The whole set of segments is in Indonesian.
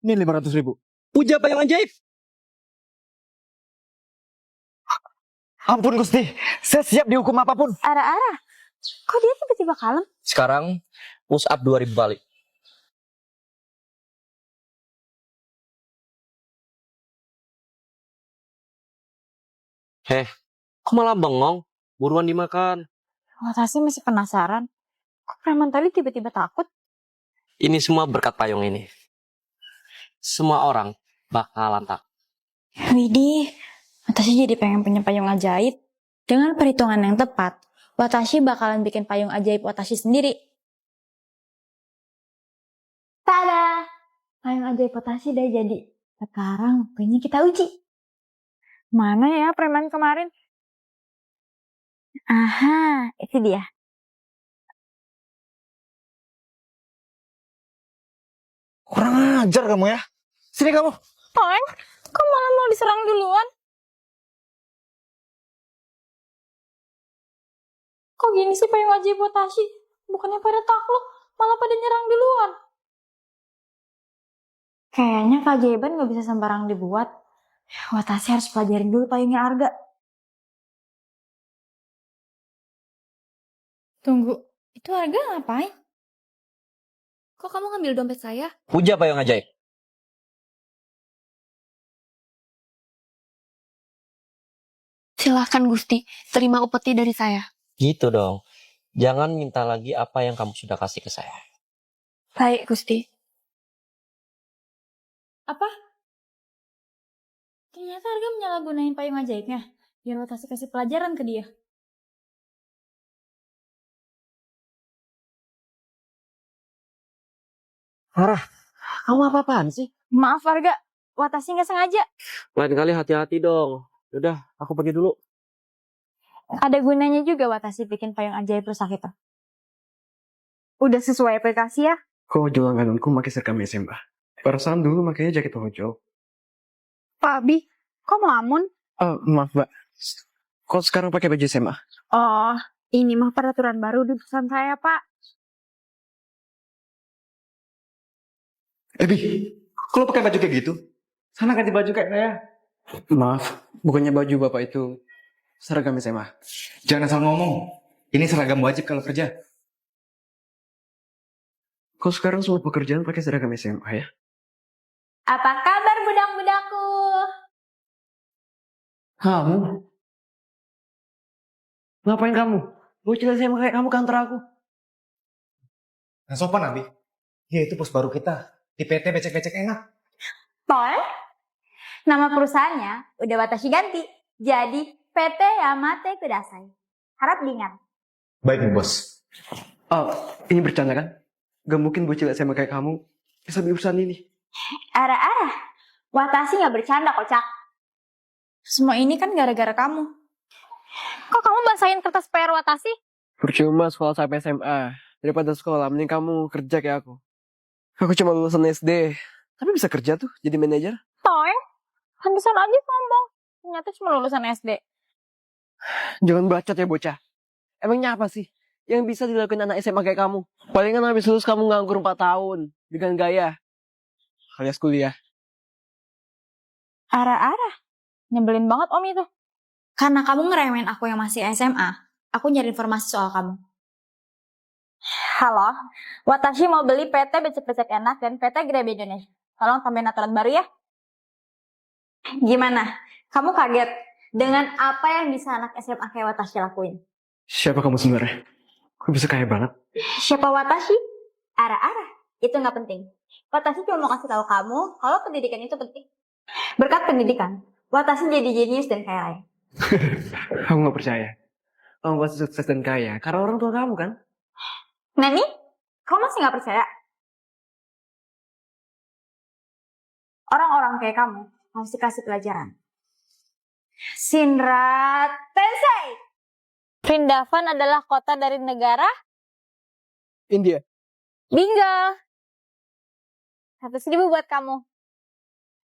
Ini 500.000. Puja payung ajaib. Ampun Gusti, saya siap dihukum apapun. Ara-ara, kok dia tiba-tiba kalem? Sekarang push up 2000 kali. Kok malah bengong? Buruan dimakan. Watashi masih penasaran. Kok preman tadi tiba-tiba takut? Ini semua berkat payung ini. Semua orang bakalan takut. Widih, Watashi jadi pengen punya payung ajaib. Dengan perhitungan yang tepat, Watashi bakalan bikin payung ajaib Watashi sendiri. Tada! Payung ajaib Watashi udah jadi. Sekarang waktunya kita uji. Mana ya preman kemarin? Aha, itu dia. Kurang ajar kamu ya. Sini kamu. Toeng, kok malah mau diserang duluan? Kok gini sih payung ajaib Watashi? Bukannya pada takluk, malah pada nyerang duluan. Kayaknya keajaiban gak bisa sembarang dibuat. Watashi harus pelajarin dulu payungnya Arga. Tunggu, itu Arga ngapain? Kok kamu ngambil dompet saya? Puja payung ajaib. Silahkan Gusti, terima upeti dari saya. Gitu dong. Jangan minta lagi apa yang kamu sudah kasih ke saya. Baik Gusti. Apa? Ternyata Arga menyalahgunain payung ajaibnya. Biar Watashi kasih pelajaran ke dia. Farah, kamu apa-apaan sih? Maaf Arga, Watashi gak sengaja. Lain kali hati-hati dong. Udah, aku pergi dulu. Ada gunanya juga Watashi bikin payung ajaib rusak itu. Udah sesuai aplikasi ya? Kok jual langgananku pakai seragam SMA? Perasaan dulu makanya jaket ojol. Pak Abi, kok melamun? Maaf Mbak. Kok sekarang pakai baju SMA? Oh, ini mah peraturan baru di perusahaan saya, Pak. Bi, kok lo pakai baju kayak gitu? Sana ganti baju kayak saya. Maaf, bukannya baju bapak itu seragam SMA. Jangan asal ngomong. Ini seragam wajib kalau kerja. Kok sekarang semua pekerjaan pakai seragam SMA ya? Apa kabar budak-budakku? Kamu? Ngapain kamu? Bocil SMA kayak kamu kantor aku. Nah sopan Abi. Ya itu bos baru kita. Di PT becek-becek enak. Tol, nama perusahaannya udah Watashi ganti. Jadi PT Yamate Kudasai. Harap diingat. Baik Bu Bos. Oh, ini bercanda kan? Gak mungkin bocil SMA kayak kamu bisa di urusan ini. Arah-arah, Watashi gak bercanda kocak. Semua ini kan gara-gara kamu. Kok kamu basahin kertas PR Watashi? Percuma sekolah sampai SMA. Daripada sekolah, mending kamu kerja kayak aku. Aku cuma lulusan SD. Tapi bisa kerja tuh, jadi manajer. Toy, pantesan aja sombong. Ternyata cuma lulusan SD. Jangan bacot ya bocah. Emangnya apa sih yang bisa dilakukan anak SMA kayak kamu? Palingan habis lulus kamu nganggur 4 tahun. Dengan gaya. Alias kuliah. Arah-arah, nyebelin banget om itu. Karena kamu ngeremehin aku yang masih SMA, aku nyari informasi soal kamu. Halo, Watashi mau beli PT Becek-Becek Enak dan PT Grab Indonesia. Tolong tambahin aturan baru ya. Gimana? Kamu kaget dengan apa yang bisa anak SMA kayak Watashi lakuin? Siapa kamu sebenarnya? Kok bisa kaya banget? Siapa Watashi? Arah-arah, itu nggak penting. Watashi cuma mau kasih tahu kamu kalau pendidikan itu penting. Berkat pendidikan, Watashi jadi jenius dan kaya raya. Kamu gak percaya? Kamu pasti sukses dan kaya karena orang tua kamu kan? Nani, kamu masih nggak percaya? Orang-orang kayak kamu harus dikasih pelajaran. Shinra Tensei. Vrindavan adalah kota dari negara India. Bingo. 100.000 buat kamu.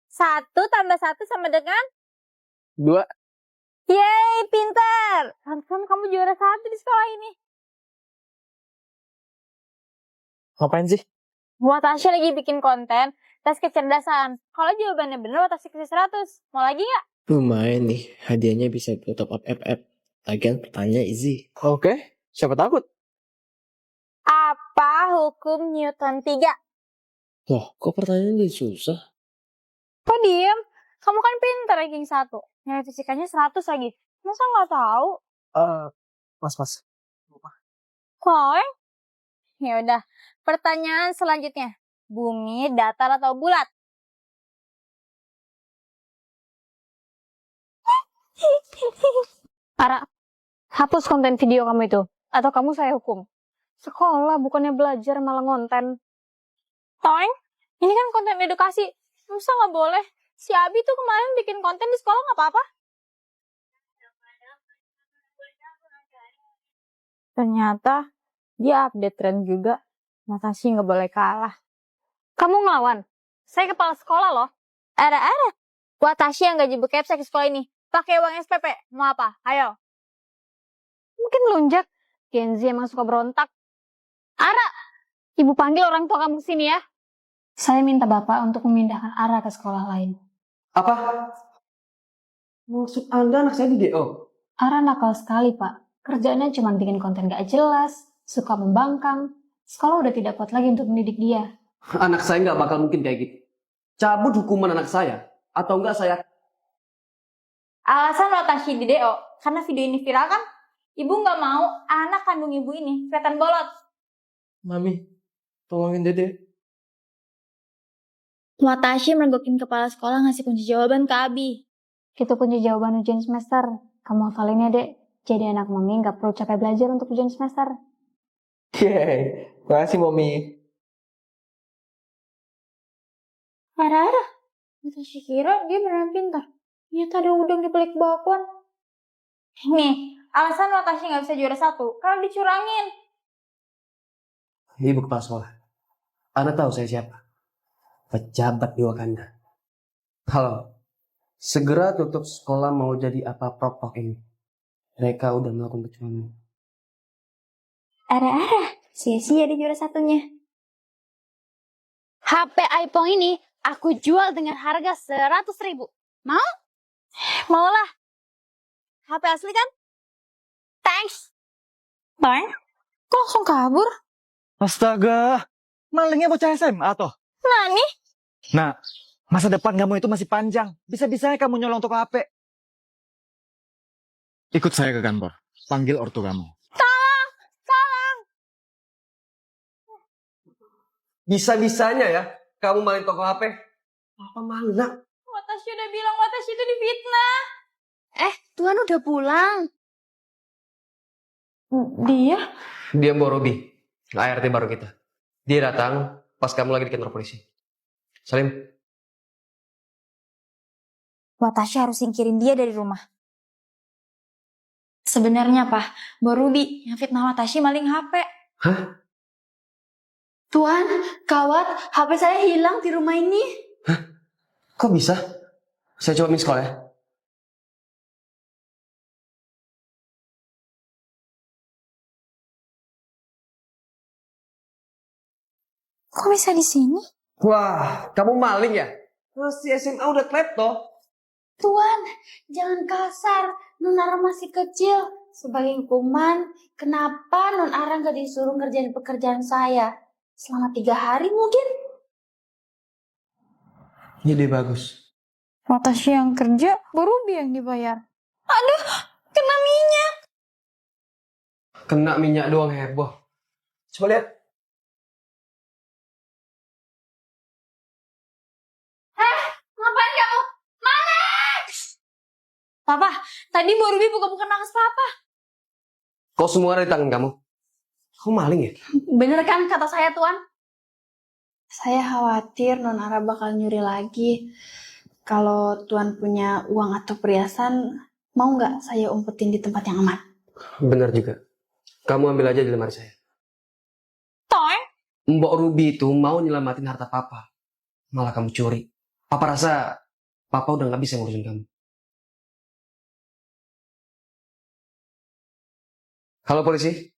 1 tambah 1 sama dengan 2. Yeay, pintar. Pantesan kamu juara 1 di sekolah ini. Ngapain sih? Watashi lagi bikin konten tes kecerdasan. Kalau jawabannya benar, Watashi kasih 100. Mau lagi nggak? Lumayan nih, hadiahnya bisa buat top up FF. Lagian pertanyaan easy. Oke, siapa takut? Apa hukum Newton 3? Loh, kok pertanyaannya jadi susah? Kok diem? Kamu kan pintar ranking 1. Nilai fisikanya 100 lagi. Masa nggak tahu? Mas. Kok? Ya udah. Pertanyaan selanjutnya. Bumi datar atau bulat? Ara, hapus konten video kamu itu. Atau kamu saya hukum. Sekolah bukannya belajar malah ngonten. Toeng, ini kan konten edukasi. Masa nggak boleh? Si Abi tuh kemarin bikin konten di sekolah nggak apa-apa. Ternyata dia update tren juga. Watashi nggak boleh kalah. Kamu ngelawan? Saya kepala sekolah loh. Ada. Watashi yang gaji bekepsek di sekolah ini. Pakai uang SPP. Mau apa? Ayo. Mungkin lunjak. Gen Z emang suka berontak. Ara, ibu panggil orang tua kamu sini ya. Saya minta bapak untuk memindahkan Ara ke sekolah lain. Apa? Maksud Anda anak saya di DO? Ara nakal sekali, Pak. Kerjaannya cuma bikin konten gak jelas, suka membangkang. Sekolah udah tidak kuat lagi untuk mendidik dia. Anak saya nggak bakal mungkin kayak gitu. Cabut hukuman anak saya. Atau enggak saya... Alasan Watashi di DO, karena video ini viral kan? Ibu gak mau anak kandung ibu ini kelihatan bolot. Mami, tolongin Dede. Watashi mergokin kepala sekolah ngasih kunci jawaban ke Abi. Itu kunci jawaban ujian semester. Kamu hafalin ya, Dek. Jadi anak mami gak perlu capek belajar untuk ujian semester. Yeay, makasih Mami. Ada. Watashi kira dia beneran pintar. Ternyata ada udang di balik bakwan. Nih, alasan Watashi gak bisa juara 1 karena dicurangin. Ibu kepala sekolah. Anda tahu saya siapa? Pejabat di Wakanda. Halo. Segera tutup sekolah mau jadi apa propok ini. Mereka udah melakukan kecurangan. Ada. Sia-sia dia juara 1-nya. HP iPhone ini aku jual dengan harga 100.000. Mau? Maulah. HP asli kan? Thanks. Bang, kok langsung kabur? Astaga, malingnya bocah SMA toh. Nani? Nah, masa depan kamu itu masih panjang. Bisa-bisanya kamu nyolong toko HP. Ikut saya ke kantor. Panggil ortu kamu. Salam. Bisa-bisanya ya, kamu main toko HP. Apa malu nak? Watashi udah bilang Watashi itu difitnah. Tuan udah pulang. Dia? Dia Mbak Robi, ART baru kita. Dia datang pas kamu lagi di kantor polisi. Salim. Watashi harus singkirin dia dari rumah. Sebenarnya Pak, Mbak Ruby yang fitnah Watashi maling HP. Hah? Tuan, gawat, HP saya hilang di rumah ini. Kok bisa? Saya coba miss call ya. Kok bisa di sini? Wah, kamu maling ya? Masih SMA udah klepto. Tuan, jangan kasar. Non Ara masih kecil. Sebagai hukuman, kenapa Non Ara gak disuruh ngerjain pekerjaan saya? Selama 3 hari mungkin? Ide bagus. Watashi yang kerja, Mbak Ruby yang dibayar. Aduh, kena minyak. Kena minyak doang heboh. Coba lihat. Ngapain kamu? Manex! Papa, tadi Mbak Ruby buka-buka nakas Papa. Kok semua ada di tangan kamu? Kamu maling ya? Bener kan kata saya, Tuan? Saya khawatir Non Ara bakal nyuri lagi. Kalau Tuan punya uang atau perhiasan, mau nggak saya umpetin di tempat yang aman? Benar juga. Kamu ambil aja di lemari saya. Toeng? Mbok Ruby itu mau nyelamatin harta Papa. Malah kamu curi. Papa rasa Papa udah gak bisa ngurusin kamu. Halo polisi.